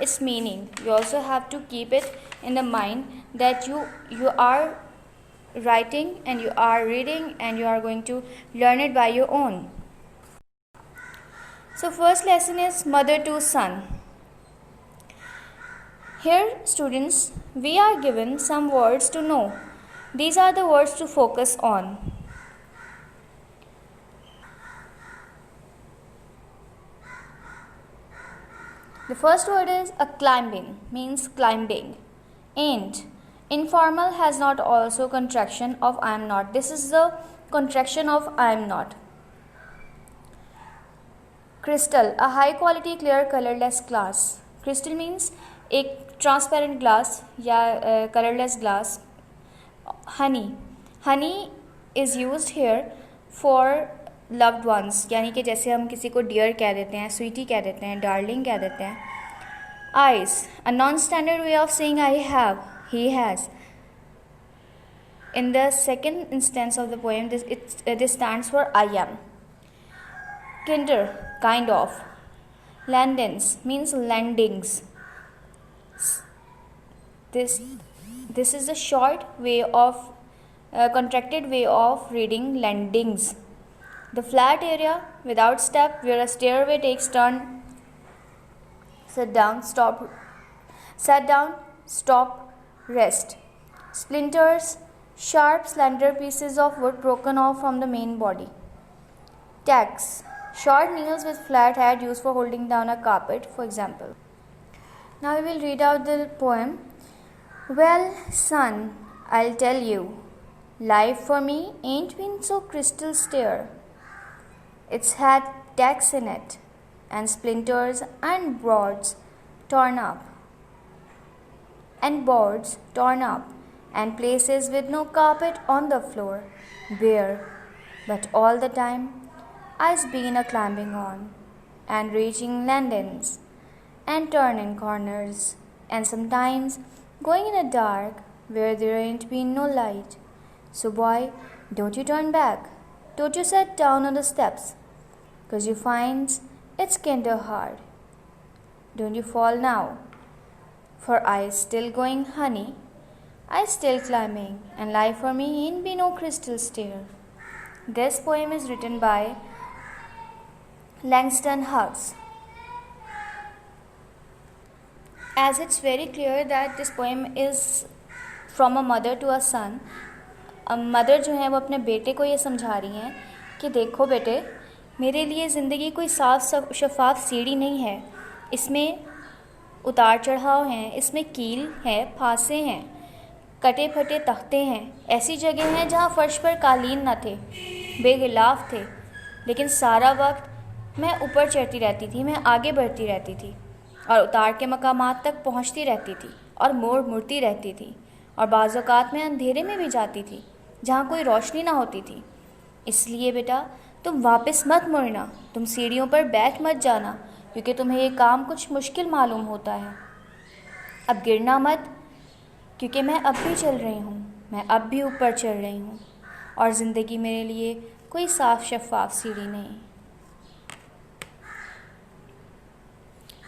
its meaning. You also have to keep it in the mind that you are writing and you are reading and you are going to learn it by your own. So first lesson is mother to son. Here students, we are given some words to know. These are the words to focus on. The first word is a climbing, means climbing. Ain't. Informal has not also contraction of I am not. This is the contraction of I am not. Crystal, a high quality clear colorless glass. Crystal means एक transparent glass या colorless glass. Honey. Honey is used here for loved ones, यानी कि जैसे हम किसी को dear कह देते हैं, sweetie कह देते हैं, darling कह देते हैं. Eyes, a non-standard way of saying I have, he has. In the second instance of the poem, this stands for I am. Kinder, kind of. Landings means landings. This is a short way of contracted way of reading landings. The flat area without step where a stairway takes turn. Sit down, stop, rest. Splinters, sharp, slender pieces of wood broken off from the main body. Tacks, short nails with flat head used for holding down a carpet, for example. Now we will read out the poem. Well, son, I'll tell you, life for me ain't been so crystal clear. It's had tacks in it, and splinters and boards torn up, and places with no carpet on the floor, bare. But all the time, I's been a climbing on, and reaching landings, and turning corners, and sometimes going in a dark where there ain't been no light. So boy, don't you turn back, don't you sit down on the steps, 'cause you finds it's kinder hard. Don't you fall now, for I's still going, honey, I's still climbing, and life for me ain't be no crystal stair. This poem is written by Langston Hughes. As it's very clear that this poem is from a mother to a son. Mother जो है वो अपने बेटे को ये समझा रही हैं कि देखो बेटे, मेरे लिए ज़िंदगी कोई साफ शफाफ सीढ़ी नहीं है. इसमें उतार चढ़ाव हैं, इसमें कील है, फांसे हैं, कटे फटे तख्ते हैं. ऐसी जगह हैं जहाँ फर्श पर कालीन न थे, बेगिलाफ थे, लेकिन सारा वक्त मैं ऊपर चढ़ती रहती थी, मैं आगे बढ़ती रहती थी और उतार के मकामात तक पहुँचती रहती थी और मोड़ मुड़ती रहती थी और बाज़ औक़ात में अंधेरे में भी जाती थी जहाँ कोई रोशनी ना होती थी. इसलिए बेटा तुम वापस मत मुड़ना, तुम सीढ़ियों पर बैठ मत जाना, क्योंकि तुम्हें ये काम कुछ मुश्किल मालूम होता है. अब गिरना मत, क्योंकि मैं अब भी चल रही हूँ, मैं अब भी ऊपर चढ़ रही हूँ और ज़िंदगी मेरे लिए कोई साफ शफाफ सीढ़ी नहीं.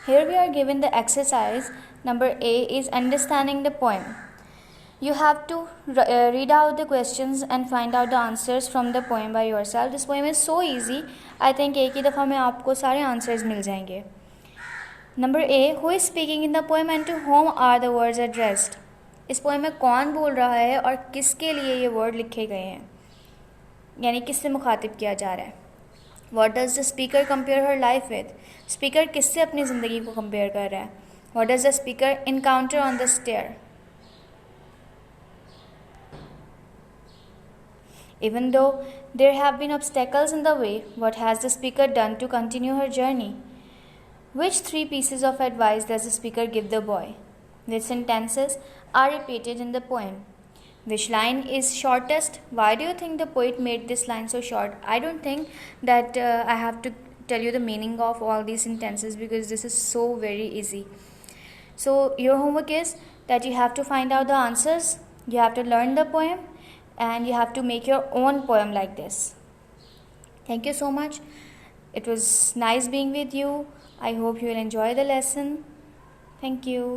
Here we are given the exercise. Number A is understanding the poem. You have to read out the questions and find out the answers from the poem by yourself. This poem is so easy. I think एक ही दफ़ा में आपको सारे answers मिल जाएंगे. Number A, who is speaking in the poem and to whom are the words addressed? इस poem में कौन बोल रहा है और किसके लिए ये word लिखे गए हैं, यानी किससे मुखातिब किया जा रहा है. What does the speaker compare her life with? Speaker किससे अपनी ज़िंदगी को compare कर रहा है. What does the speaker encounter on the stair? Even though there have been obstacles in the way, what has the speaker done to continue her journey? Which three pieces of advice does the speaker give the boy? Which sentences are repeated in the poem? Which line is shortest? Why do you think the poet made this line so short? I don't think that I have to tell you the meaning of all these sentences because this is so very easy. So your homework is that you have to find out the answers, you have to learn the poem, and you have to make your own poem like this. Thank you so much. It was nice being with you. I hope you will enjoy the lesson. تھینک یو.